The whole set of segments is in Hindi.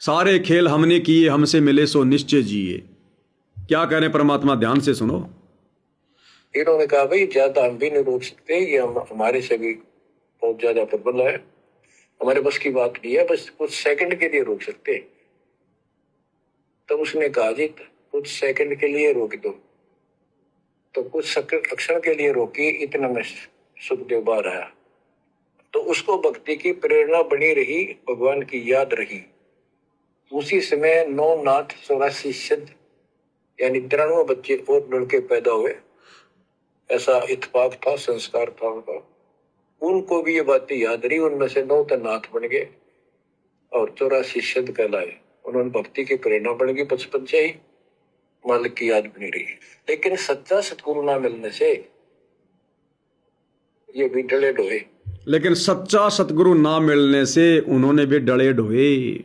सारे खेल हमने किए, हमसे मिले सो निश्चय जिए। क्या कह रहे हैं परमात्मा, ध्यान से सुनो। इन्होंने कहा भाई ज्यादा हम भी नहीं रोक सकते, ये हमारे से भी बहुत ज्यादा प्रबल है, हमारे बस की बात नहीं है, बस कुछ सेकंड के लिए रोक सकते। तो उसने कहा जी कुछ सेकंड के लिए रोक दो। तो कुछ क्षण के लिए रोकी, इतना में सुखदेव बाहर आया। तो उसको भक्ति की प्रेरणा बनी रही, भगवान की याद रही। उसी समय 9 नाथ 84 सिद्ध यानी 93 बच्चे और लड़के पैदा हुए। ऐसा इत्तेफाक था, संस्कार था उनका। उनको भी ये बातें याद रही, उनमें से 9 तो नाथ बन गए और 84 सिद्ध कहलाए। उन्होंने भक्ति की प्रेरणा बन गई, बचपन से ही मालिक की याद बनी रही। लेकिन सच्चा सतगुरु ना मिलने से ये भी डले ढोए। लेकिन सच्चा सतगुरु ना मिलने से उन्होंने भी डले ढोए।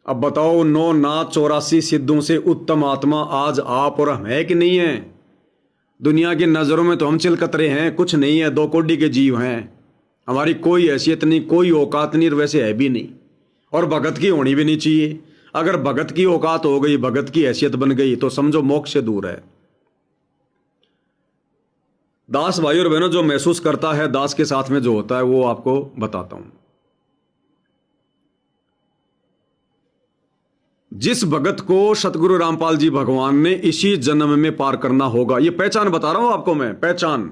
अब बताओ, 9 नाथ 84 सिद्धों से उत्तम आत्मा आज आप और हम है कि नहीं है? दुनिया की नजरों में तो हम चिलकतरे हैं, कुछ नहीं है, 2 कोड़ी के जीव हैं। हमारी कोई हैसियत नहीं, कोई औकात नहीं, और वैसे है भी नहीं, और भगत की होनी भी नहीं चाहिए। अगर भगत की औकात हो गई, भगत की हैसियत बन गई, तो समझो मोक्ष से दूर है। दास भाई और बहनों, जो महसूस करता है दास के साथ में जो होता है वो आपको बताता हूं। जिस भगत को सतगुरु रामपाल जी भगवान ने इसी जन्म में पार करना होगा, ये पहचान बता रहा हूं आपको मैं, पहचान।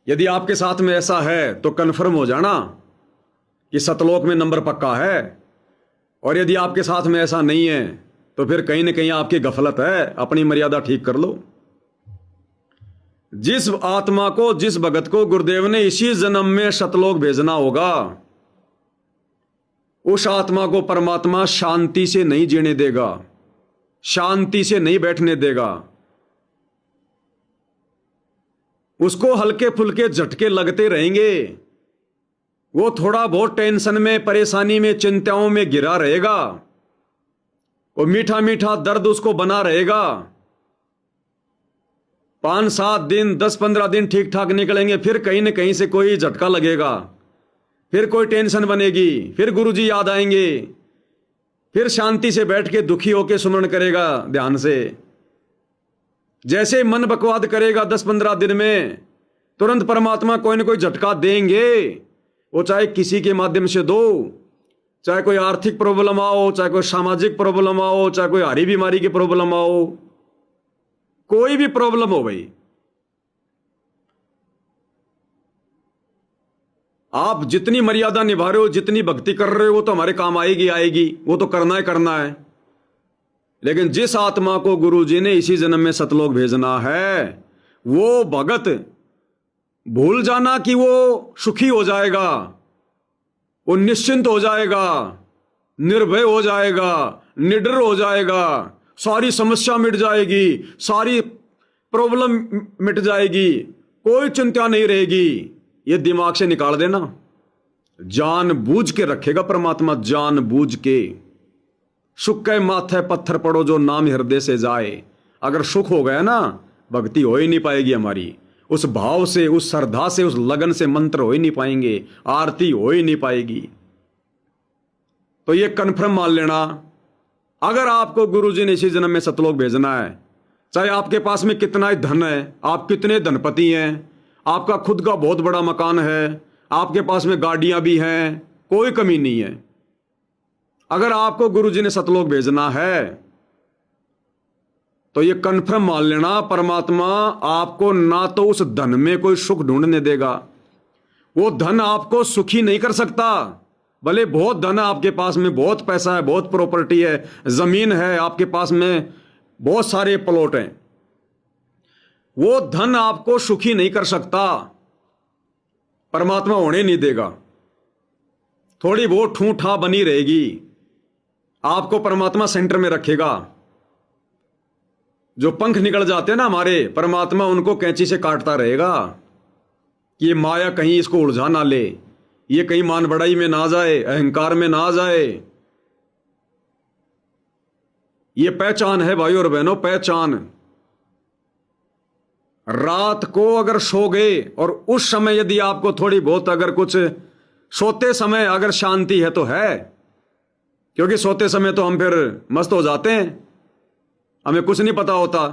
यदि आपके साथ में ऐसा है तो कन्फर्म हो जाना कि सतलोक में नंबर पक्का है, और यदि आपके साथ में ऐसा नहीं है तो फिर कहीं ना कहीं आपकी गफलत है, अपनी मर्यादा ठीक कर लो। जिस आत्मा को, जिस भगत को गुरुदेव ने इसी जन्म में सतलोक भेजना होगा, उस आत्मा को परमात्मा शांति से नहीं जीने देगा, शांति से नहीं बैठने देगा। उसको हल्के फुल्के झटके लगते रहेंगे, वो थोड़ा बहुत टेंशन में, परेशानी में, चिंताओं में घिरा रहेगा, वो मीठा मीठा दर्द उसको बना रहेगा। 5-7 दिन, 10-15 दिन ठीक ठाक निकलेंगे, फिर कहीं न कहीं से कोई झटका लगेगा, फिर कोई टेंशन बनेगी, फिर गुरुजी याद आएंगे, फिर शांति से बैठ के दुखी होके सुमरण करेगा ध्यान से। जैसे मन बकवाद करेगा 10-15 दिन में, तुरंत परमात्मा कोई ना कोई झटका देंगे। वो चाहे किसी के माध्यम से दो, चाहे कोई आर्थिक प्रॉब्लम आओ, चाहे कोई सामाजिक प्रॉब्लम आओ, चाहे कोई हरी बीमारी की प्रॉब्लम आओ, कोई भी प्रॉब्लम हो भाई, आप जितनी मर्यादा निभा रहे हो, जितनी भक्ति कर रहे हो, वो तो हमारे काम आएगी आएगी, वो तो करना है करना है। लेकिन जिस आत्मा को गुरुजी ने इसी जन्म में सतलोक भेजना है, वो भगत भूल जाना कि वो सुखी हो जाएगा, वो निश्चिंत हो जाएगा, निर्भय हो जाएगा, निडर हो जाएगा, सारी समस्या मिट जाएगी, सारी प्रॉब्लम मिट जाएगी, कोई चिंता नहीं रहेगी। ये दिमाग से निकाल देना। जानबूझ के रखेगा परमात्मा, जानबूझ के। सुख के माथे पत्थर पड़ो जो नाम हृदय से जाए। अगर सुख हो गया ना, भक्ति हो ही नहीं पाएगी हमारी। उस भाव से, उस श्रद्धा से, उस लगन से मंत्र हो ही नहीं पाएंगे, आरती हो ही नहीं पाएगी। तो ये कन्फर्म मान लेना, अगर आपको गुरुजी ने इसी जन्म में सतलोक भेजना है, चाहे आपके पास में कितना ही धन है, आप कितने धनपति हैं, आपका खुद का बहुत बड़ा मकान है, आपके पास में गाड़ियां भी हैं, कोई कमी नहीं है, अगर आपको गुरुजी ने सतलोक भेजना है तो ये कन्फर्म मान लेना, परमात्मा आपको ना तो उस धन में कोई सुख ढूंढने देगा। वो धन आपको सुखी नहीं कर सकता। भले बहुत धन है आपके पास में, बहुत पैसा है, बहुत प्रॉपर्टी है, जमीन है आपके पास में, बहुत सारे प्लॉट हैं, वो धन आपको सुखी नहीं कर सकता, परमात्मा होने नहीं देगा। थोड़ी बहुत ठूठा बनी रहेगी, आपको परमात्मा सेंटर में रखेगा। जो पंख निकल जाते हैं ना हमारे, परमात्मा उनको कैंची से काटता रहेगा कि ये माया कहीं इसको उलझा ना ले, ये कहीं मान बढ़ाई में ना जाए, अहंकार में ना जाए। ये पहचान है भाई और बहनों, पहचान। रात को अगर सो गए और उस समय यदि आपको थोड़ी बहुत अगर कुछ सोते समय अगर शांति है तो है, क्योंकि सोते समय तो हम फिर मस्त हो जाते हैं, हमें कुछ नहीं पता होता।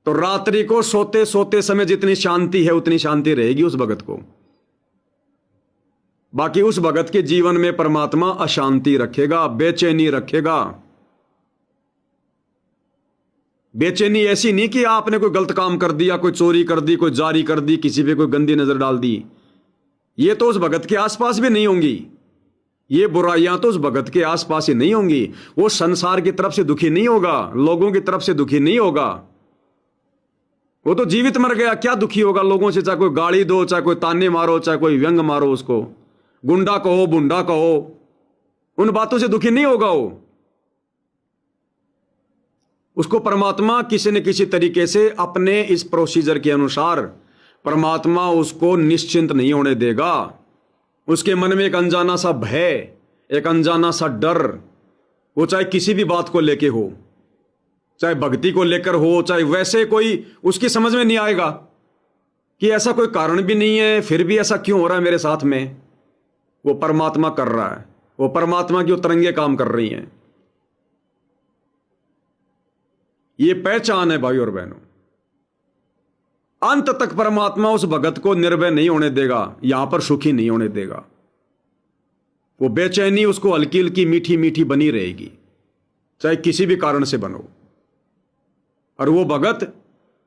तो रात्रि को सोते सोते समय जितनी शांति है उतनी शांति रहेगी उस भगत को। बाकी उस भगत के जीवन में परमात्मा अशांति रखेगा, बेचैनी रखेगा। बेचैनी ऐसी नहीं कि आपने कोई गलत काम कर दिया, कोई चोरी कर दी, कोई जारी कर दी, किसी पे कोई गंदी नजर डाल दी, ये तो उस भगत के आसपास भी नहीं होंगी। ये बुराइयां तो उस भगत के आसपास ही नहीं होंगी। वो संसार की तरफ से दुखी नहीं होगा, लोगों की तरफ से दुखी नहीं होगा। वो तो जीवित मर गया, क्या दुखी होगा लोगों से? चाहे कोई गाली दो, चाहे कोई ताने मारो, चाहे कोई व्यंग मारो, उसको गुंडा कहो, बुंडा कहो, उन बातों से दुखी नहीं होगा वो। उसको परमात्मा किसी न किसी तरीके से अपने इस प्रोसीजर के अनुसार परमात्मा उसको निश्चिंत नहीं होने देगा। उसके मन में एक अनजाना सा भय, एक अनजाना सा डर, वो चाहे किसी भी बात को लेके हो, चाहे भक्ति को लेकर हो, चाहे वैसे कोई उसकी समझ में नहीं आएगा कि ऐसा कोई कारण भी नहीं है, फिर भी ऐसा क्यों हो रहा है मेरे साथ में। वो परमात्मा कर रहा है, वो परमात्मा की तरंगे काम कर रही हैं। ये पहचान है भाई और बहनों। अंत तक परमात्मा उस भगत को निर्भय नहीं होने देगा, यहां पर सुखी नहीं होने देगा। वो बेचैनी उसको हल्की हल्की मीठी मीठी बनी रहेगी, चाहे किसी भी कारण से बनो। और वो भगत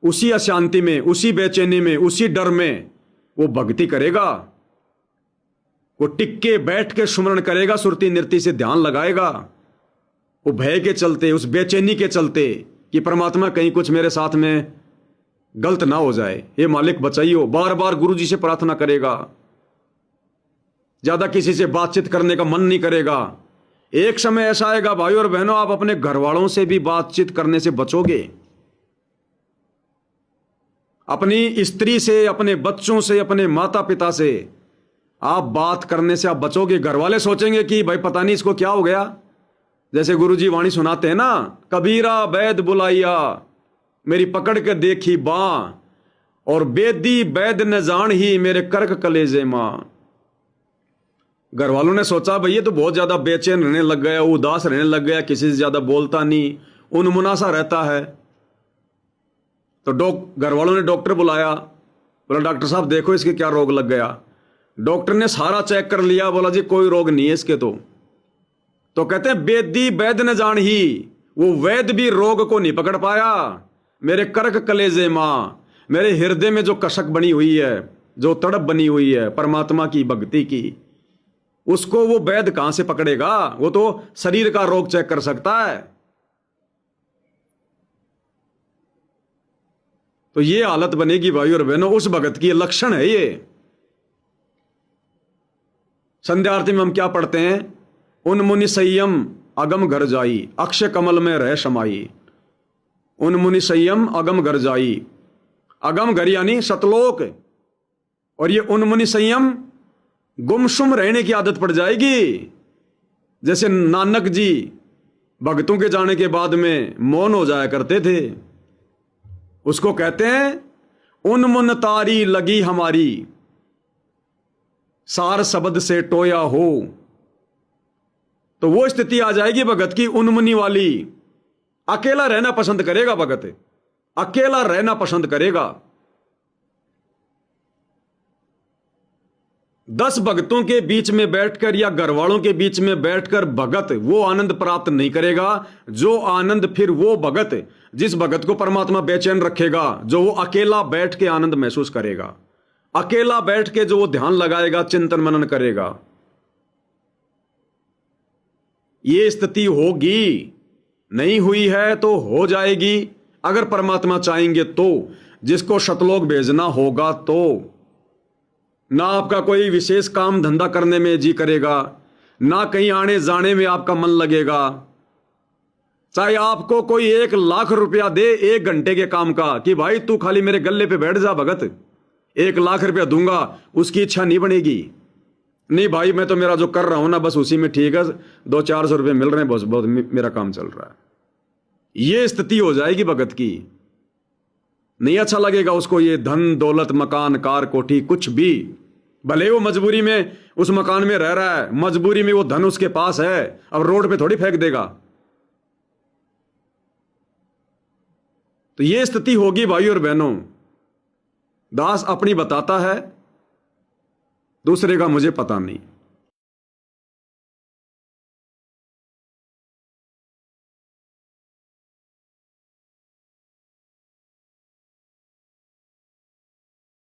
उसी अशांति में, उसी बेचैनी में, उसी डर में वो भक्ति करेगा। वो टिक के बैठ के सुमरण करेगा, सुरती नृत्य से ध्यान लगाएगा। वो भय के चलते, उस बेचैनी के चलते कि परमात्मा कहीं कुछ मेरे साथ में गलत ना हो जाए, ये मालिक बचाइयो, बार बार गुरु जी से प्रार्थना करेगा। ज्यादा किसी से बातचीत करने का मन नहीं करेगा। एक समय ऐसा आएगा भाई और बहनों, आप अपने घर वालों से भी बातचीत करने से बचोगे, अपनी स्त्री से, अपने बच्चों से, अपने माता पिता से आप बात करने से आप बचोगे। घर वाले सोचेंगे कि भाई पता नहीं इसको क्या हो गया। जैसे गुरुजी वाणी सुनाते हैं ना, कबीरा वैद बुलाइया मेरी पकड़ के देखी बां, और बेदी वैद न जान ही मेरे कर्क कलेजे मां। घर वालों ने सोचा भाई ये तो बहुत ज्यादा बेचैन रहने लग गया, उदास रहने लग गया, किसी से ज्यादा बोलता नहीं, उनमुनासा रहता है। तो घर वालों ने डॉक्टर बुलाया, बोला डॉक्टर साहब देखो इसके क्या रोग लग गया। डॉक्टर ने सारा चेक कर लिया, बोला जी कोई रोग नहीं है इसके। तो कहते हैं बेदी वैद न जान ही, वो वैद भी रोग को नहीं पकड़ पाया। मेरे कर्क कलेजे मां, मेरे हृदय में जो कसक बनी हुई है, जो तड़प बनी हुई है परमात्मा की भक्ति की, उसको वो वैद कहां से पकड़ेगा? वो तो शरीर का रोग चेक कर सकता है। तो ये हालत बनेगी भाई और बहनों, उस भगत की लक्षण है ये। संध्या आरती में हम क्या पढ़ते हैं? उन मुनि संयम अगम घर जाई, अक्षय कमल में रह समाई। उन मुनि संयम अगम घर जाई, अगम घर यानी सतलोक, और ये उन मुनि संयम गुमसुम रहने की आदत पड़ जाएगी। जैसे नानक जी भक्तों के जाने के बाद में मौन हो जाया करते थे, उसको कहते हैं उन मुन तारी लगी हमारी, सार शब्द से टोया हो। तो वो स्थिति आ जाएगी भगत की उन्मुनी वाली। अकेला रहना पसंद करेगा भगत, अकेला रहना पसंद करेगा। 10 भक्तों के बीच में बैठकर या घर वालों के बीच में बैठकर भगत वो आनंद प्राप्त नहीं करेगा जो आनंद फिर वो भगत, जिस भगत को परमात्मा बेचैन रखेगा, जो वो अकेला बैठ के आनंद महसूस करेगा, अकेला बैठ के जो वो ध्यान लगाएगा, चिंतन मनन करेगा। ये स्थिति होगी, नहीं हुई है तो हो जाएगी अगर परमात्मा चाहेंगे तो। जिसको शतलोक भेजना होगा तो ना आपका कोई विशेष काम धंधा करने में जी करेगा, ना कहीं आने जाने में आपका मन लगेगा। चाहे आपको कोई 1 लाख रुपया दे 1 घंटे के काम का कि भाई तू खाली मेरे गले पे बैठ जा भगत, 1 लाख रुपया दूंगा, उसकी इच्छा नहीं बनेगी। नहीं भाई मैं तो मेरा जो कर रहा हूं ना बस उसी में ठीक है, 200-400 रुपये मिल रहे हैं, बस बहुत मेरा काम चल रहा है। ये स्थिति हो जाएगी भगत की। नहीं अच्छा लगेगा उसको ये धन दौलत मकान कार कोठी कुछ भी, भले वो मजबूरी में उस मकान में रह रहा है, मजबूरी में वो धन उसके पास है, अब रोड पे थोड़ी फेंक देगा। तो ये स्थिति होगी भाई और बहनों। दास अपनी बताता है, दूसरे का मुझे पता नहीं।